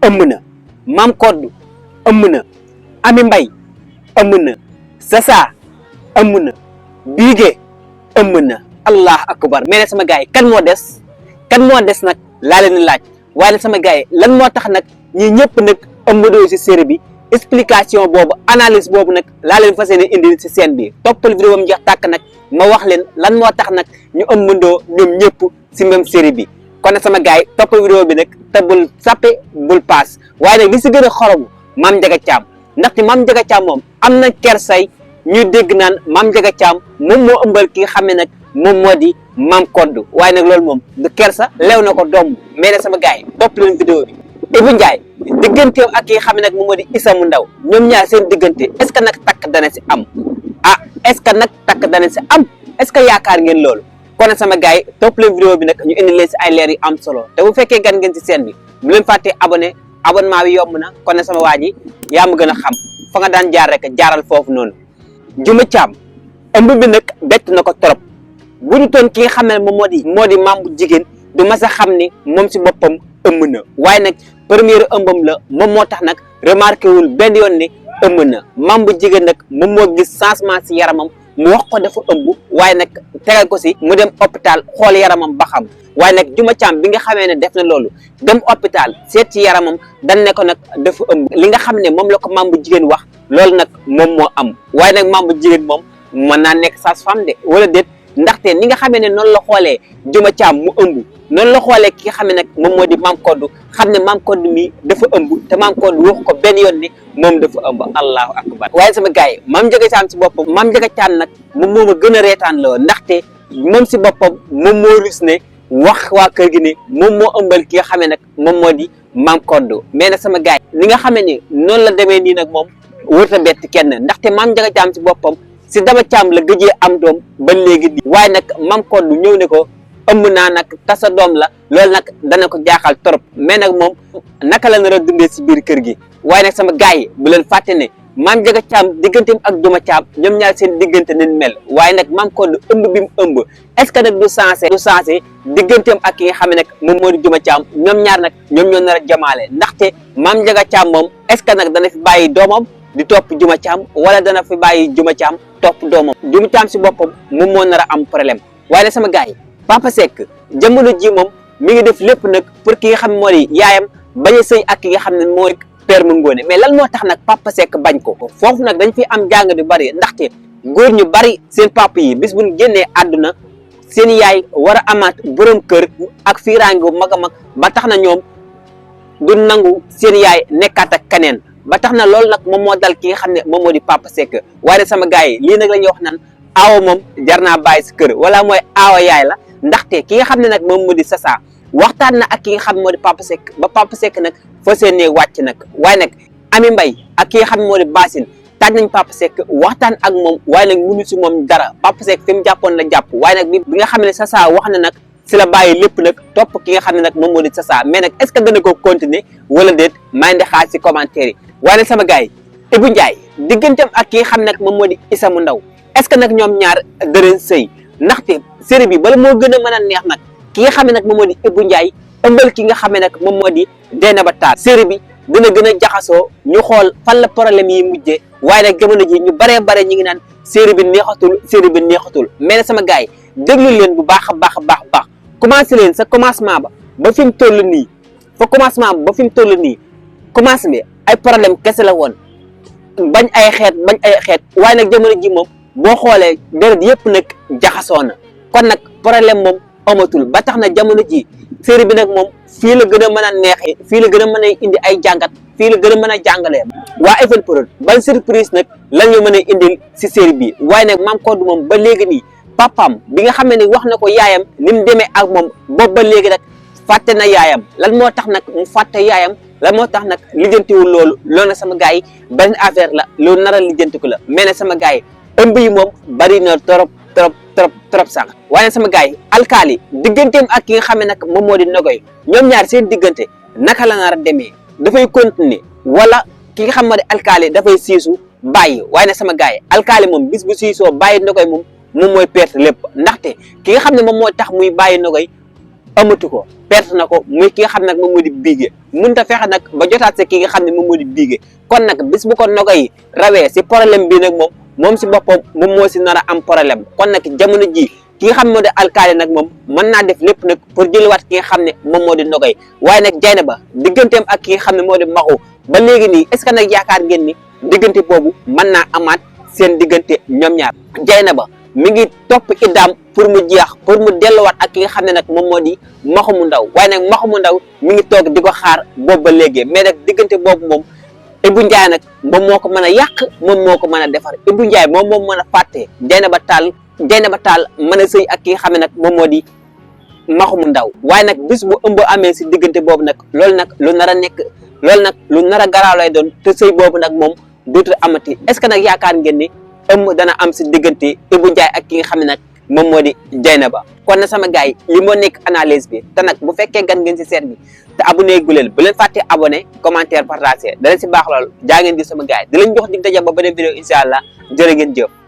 ëmb na, Mam Koddu ëmb na, Ami Mbay ëmb na, Sasa ëmb na, Biige ëmb na. Allah akbar. mais ne sama gars yi kan moo des nag laa leen laaj. waaye nag sama gars yi lan moo tax nag ñi ñëpp nag ëmbadoo si série bi, explication boobu analyse boobu nag laa leen fas yéene indi si scène bi. toppal vidéo am jeex tàkk nag ma wax leen lan moo tax nag ñu ëmbandoo ñoom ñëpp si même série bi. kon nag sama gars yi toppal vidéo bi nag te bul sappe bul paas. waaye nag li si gën a xoromu Mame Ndiaga Thiam, ndaxte Mame Ndiaga Thiam moom am na kersay ñu dégg naan Mame Ndiaga Thiam moom moo ëmbal ki nga xam ne nag moom moo di Mam Koddu. waaye nag loolu moom du kersa leew na ko doom. mais nag sama gars yi topp leen vidéo bi. Ibou Ndiaye digganteem ak ki nga xam ne nag moom moo di Issa mu ndaw, ñoom ñaar seen diggante est ce que nag takk dana si am? est ce que nag takk dana si am? est ce que yaakaar ngeen loolu? kon nag sama gars yi topp leen vidéo bi nag ñu indi leen si ay leer yu am solo. te bu fekkee gan ngeen si scène bi bu leen fàttee abonné, abonnement bi yomb na. kon nag sama waa ji yaa ma gën a xam fa nga daan jaar rek jaaral foofu noonu. Juma Thiam ëmb bi nag bett na ko trop. bu ñu toon ki nga xam ne moo di maam bu jigéen du mas a xam ni moom si boppam ëmb na. waaye nag première ëmbam la moom moo tax nag remarqué wul benn yoon ne ëmb na. maam bu jigéen nag moom moo gis changement si yaramam mu wax ko dafa ëmb, waaye nag tegal ko si mu dem hôpital xool yaramam ba xam. waaye nag Juma Thiam bi nga xamee ne def na loolu dem hôpital seet ci yaramam dañ ne ko nag dafa ëmb. li nga xam ne moom la ko maam bu jigéen wax loolu nag moom moo am. waaye nag maam bu jigéen moom mën naa nekk sage-femme de wala déet, ndaxte ni nga xamee ne noonu la xoolee Juma Thiam mu ëmb noonu la xoolee ki nga xam ne nag moom moo di Mam Koddu xam ne Mam Koddu mi dafa ëmb te Mam Koddu wax ko benn yoon ni moom dafa ëmb. allahu akbar. waaye sama gars yi Mame Ndiaga Thiam si boppam, Mame Ndiaga Thiam nag moom moo ma gën a reetaan la ndaxte moom si boppam moom moo rus ne wax waa kër gi ne moom moo ëmbal ki nga xam ne nag moom moo di Mam Koddu. mais nag sama gars yi ni nga xamee ne noonu la demee nii nag moom wërta bett kenn, ndaxte Mame Ndiaga Thiam si boppam si Daba Thiam la gëjee am doom ba léegi nii. waaye nag Mam Koddu ñëw ne ko ëmb naa nag tasa doom la, loolu nag dana ko jaaxal trop. mais nag moom naka la nar a dundee si biir kër gi. waaye nag sama gars yi bu leen fàtte ne Mame Ndiaga Thiam digganteem ak Juma Thiam ñoom ñaar seen diggante nañ mel. waaye nag Mam Koddu ëmb bi mu ëmb est ce que nag du sensé digganteem ak ki nga xam ne nag moom moo di Juma Thiam. ñoom ñaar nag ñoom ñoo nar a jamaale, ndaxte Mame Ndiaga Thiam moom est ce que nag dana fi bàyyi doomam di topp Juma Thiam wala dana fi bàyyi Juma Thiam topp doomam. Juma Thiam si boppam moom moo nar a am problème. waaye nag sama gars yi Papa Seck jamono ji moom mi ngi def lépp nag pour ki nga xam ne moo di yaayam bañ a sëy ak ki nga xam ne mooy Père Ngoné. mais lan moo tax nag Papa Seck bañ ko? foofu nag dañ fi am jàng du bari, ndaxte góor ñu bari seen papa yi bis buñ génnee àdduna seen yaay war a amaat borom kër ak fiiraange bu mag a mag ba tax na ñoom du nangu seen yaay nekkaat ak keneen. ba tax na loolu nag moom moo dal ki nga xam ne moom moo di Papa Seck. waaye sama gars yi lii nag la ñuy wax naan aawa moom jar naa bàyyi si kër wala mooy aawa yaay la, ndaxte ki nga xam ne nag moom moo di Sasa waxtaan na ak ki nga xam ne moo di Papa Seck ba Papa Seck nag fa seen ne wàcc nag. waaye nag Ami Mbay ak ki nga xam ne moo di Basine taaj nañ Papa Seck waxtaan ak moom, waaye nag mënu si moom dara. Papa Seck fi mu jàppoon la jàpp. waaye nag bi nga xam ne Sasa wax na nag si la bàyyi lépp nag topp ki nga xam ne nag moom moo di Sasa. mais nag est ce que dana ko continuer wala déet maa ngi xaar si commentaire yi. waaye nag sama gars yi Ibou Ndiaye digganteem ak ki nga xam ne nag moom moo di Issa mu ndaw est ce que nag ñoom ñaar dërën sëy, ndaxte série bi bala moo gën a mën a neex nag ki nga xam ne nag moom moo di Ibou Ndiaye ëmbal ki nga xam ne nag moom moo di Dieynaba Tall. série bi dina gën a jaxasoo ñu xool fan la problème yi mujjee. waaye nag jamono ji ñu baree bare ñi ngi naan série bi neexatul. mais nag sama gars yi déglu leen bu baax a baax commencé leen sa commencement ba fi mu toll nii commencé bi ay problème kese la woon, bañ ay xeet. waaye nag jamono ji moom boo xoolee deret yëpp nag jaxasoo na. kon nag problème moom amatul ba tax na jamono ji série bi nag moom fii la gën a mën a neexee, fii la gën a mën a indi ay jàngat, fii la gën a mën a jàngalee. waa Evenprod ban surprise nag lan ñu mën a indil si série bi. waaye nag Mam Koddu moom ba léegi nii papaam bi nga xam ne ni wax na ko yaayam ni mu demee ak moom boobu ba léegi nag fàtte na yaayam. lan moo tax nag mu fàtte yaayam, lan moo tax nag lijjantiwul loolu nag sama gars yi benn affaire la loolu nar a lijjantiku la. mais nag sama gars yi ëmb yi moom bari na trop sax. waaye sama gars yi alkaali digganteem ak ki nga xam ne nag moom moo di Nogoy ñoom ñaar seen diggante naka la nar a demee, dafay continuer wala ki nga xam moo di alkaali dafay siisu bàyyi. waaye nag sama gars yi alkaali moom bis bu siisoo bàyyi Nogoy moom mooy perte lépp, ndaxte ki nga xam ne moom moo tax muy bàyyi Nogoy amatu ko perte na ko muy ki nga xam nag moom moo di Bigué mënut a fexe nag ba jotaat si ki nga xam ne moom moo di Bigué kon nag bis bu ko Nogaye rawee si problème bi nag moom si boppam moom moo si nar a am problème kon nag jamono ji ki nga xam ne moo di alkaali nag moom mën naa def lépp nag pour jëliwaat ki nga xam ne moom moo di Nogaye waaye nag Dieynaba digganteem ak ki nga xam ne moo di Maxu ba léegi nii est ce que nag yaakaar ngeen ni diggante boobu mën naa amaat seen diggante ñoom ñaar Dieynaba mi ngi topp iddaam pour mu jeex pour mu delluwaat ak ki nga xam ne nag moom moo di Maxu mu ndaw waaye nag Maxu mu ndaw mi ngi toog di ko xaar boobu ba léegi mais nag diggante boobu moom Ibou Ndiaye nag moom moo ko mën a yàq moom moo ko mën a defar Ibou Ndiaye moom mën a fàtte Dieynaba Tall mën a sëy ak ki nga xam ne nag moom moo di Maxu mu ndaw waaye nag bis bu ëmb amee si diggante boobu nag loolu nag lu nar a garaaw lay doon te sëy boobu nag moom dootul amati est ce que nag yaakaar ngeen ni ëmb dana am si diggante Ibou Ndiaye ak ki nga xam ne nag moom moo di Dieynaba kon na sama gars yi li moo nekk analyse bi te nag bu fekkee gan ngeen si seet bi te abonné gu leen bu leen fàtte abonné commentaire partagé da leen si baax lool jaa ngeen di sama gars yi di leen jox dig daje ba beneen vidéo incha allah jërë ngeen jëf